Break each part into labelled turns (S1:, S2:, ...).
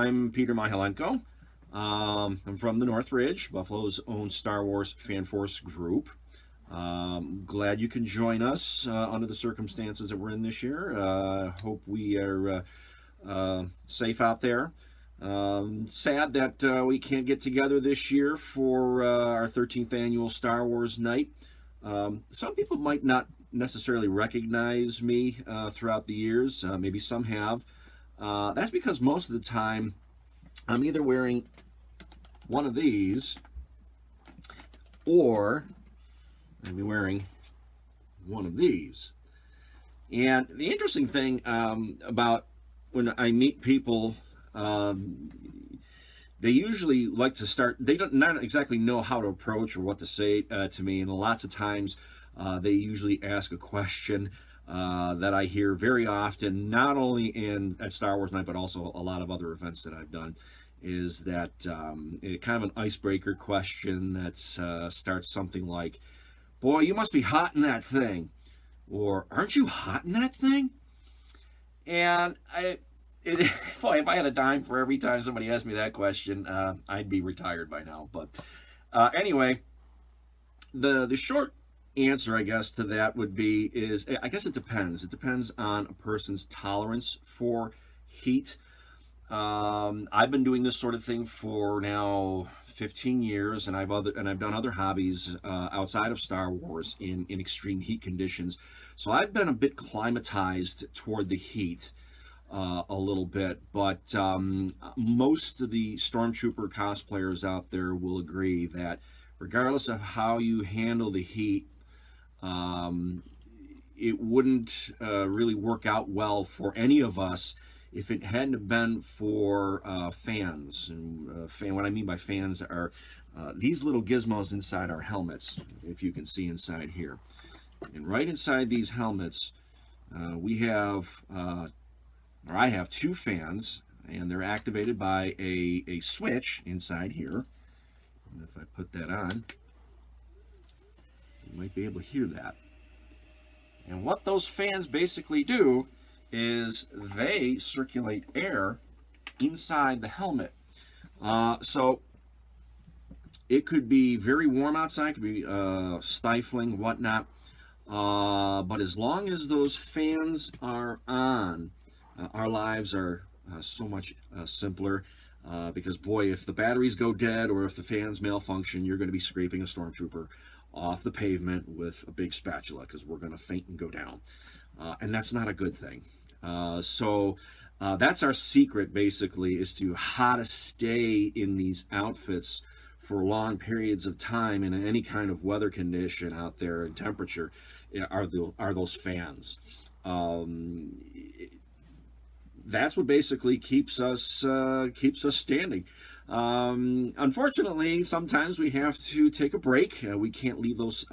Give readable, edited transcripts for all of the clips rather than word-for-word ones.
S1: I'm Peter Mihalenko. I'm from the Northridge, Buffalo's own Star Wars Fan Force group. Glad you can join us under the circumstances that we're in this year. Hope we are safe out there. Sad that we can't get together this year for our 13th annual Star Wars night. Some people might not necessarily recognize me throughout the years. Maybe some have. That's because most of the time I'm either wearing one of these or maybe wearing one of these. And the interesting thing about when I meet people, they usually like to start, they don't not exactly know how to approach or what to say to me. And lots of times they usually ask a question that I hear very often, not only at Star Wars Night, but also a lot of other events that I've done, is that kind of an icebreaker question that starts something like, "Boy, you must be hot in that thing," or "Aren't you hot in that thing?" And boy, if I had a dime for every time somebody asked me that question, I'd be retired by now. But anyway, the short answer, I guess, to that would be I guess it depends. It depends on a person's tolerance for heat. I've been doing this sort of thing for now 15 years, and I've done other hobbies outside of Star Wars in extreme heat conditions. So I've been a bit climatized toward the heat a little bit, but most of the Stormtrooper cosplayers out there will agree that regardless of how you handle the heat, it wouldn't really work out well for any of us if it hadn't been for fans. And what I mean by fans are these little gizmos inside our helmets, if you can see inside here. And right inside these helmets, I have two fans, and they're activated by a switch inside here. And if I put that on, you might be able to hear that. And what those fans basically do is they circulate air inside the helmet. So it could be very warm outside, it could be stifling, whatnot. But as long as those fans are on, our lives are so much simpler. Because boy, if the batteries go dead or if the fans malfunction, you're going to be scraping a Stormtrooper off the pavement with a big spatula, because we're going to faint and go down. And that's not a good thing. So that's our secret, basically, is to how to stay in these outfits for long periods of time in any kind of weather condition out there and temperature, are those fans. That's what basically keeps us standing. Unfortunately, sometimes we have to take a break. We can't leave those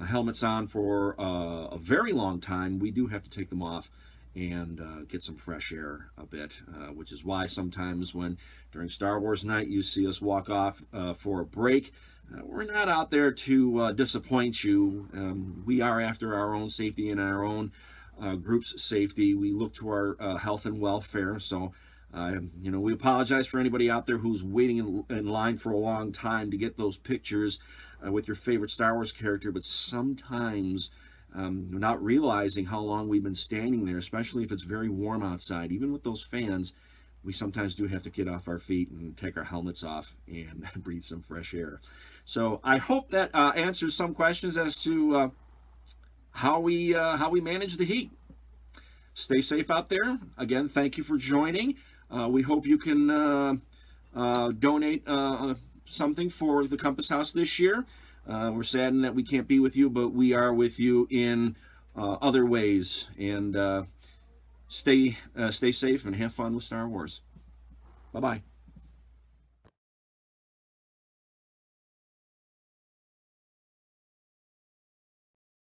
S1: helmets on for a very long time. We do have to take them off and get some fresh air a bit, which is why sometimes when during Star Wars Night you see us walk off for a break, we're not out there to disappoint you. We are after our own safety and our own group's safety. We look to our health and welfare. So, we apologize for anybody out there who's waiting in line for a long time to get those pictures with your favorite Star Wars character. But sometimes, not realizing how long we've been standing there, especially if it's very warm outside, even with those fans, we sometimes do have to get off our feet and take our helmets off and breathe some fresh air. So I hope that answers some questions as to how we manage the heat. Stay safe out there. Again, thank you for joining. We hope you can donate something for the Compass House this year. We're saddened that we can't be with you, but we are with you in other ways. And stay safe and have fun with Star Wars. Bye-bye.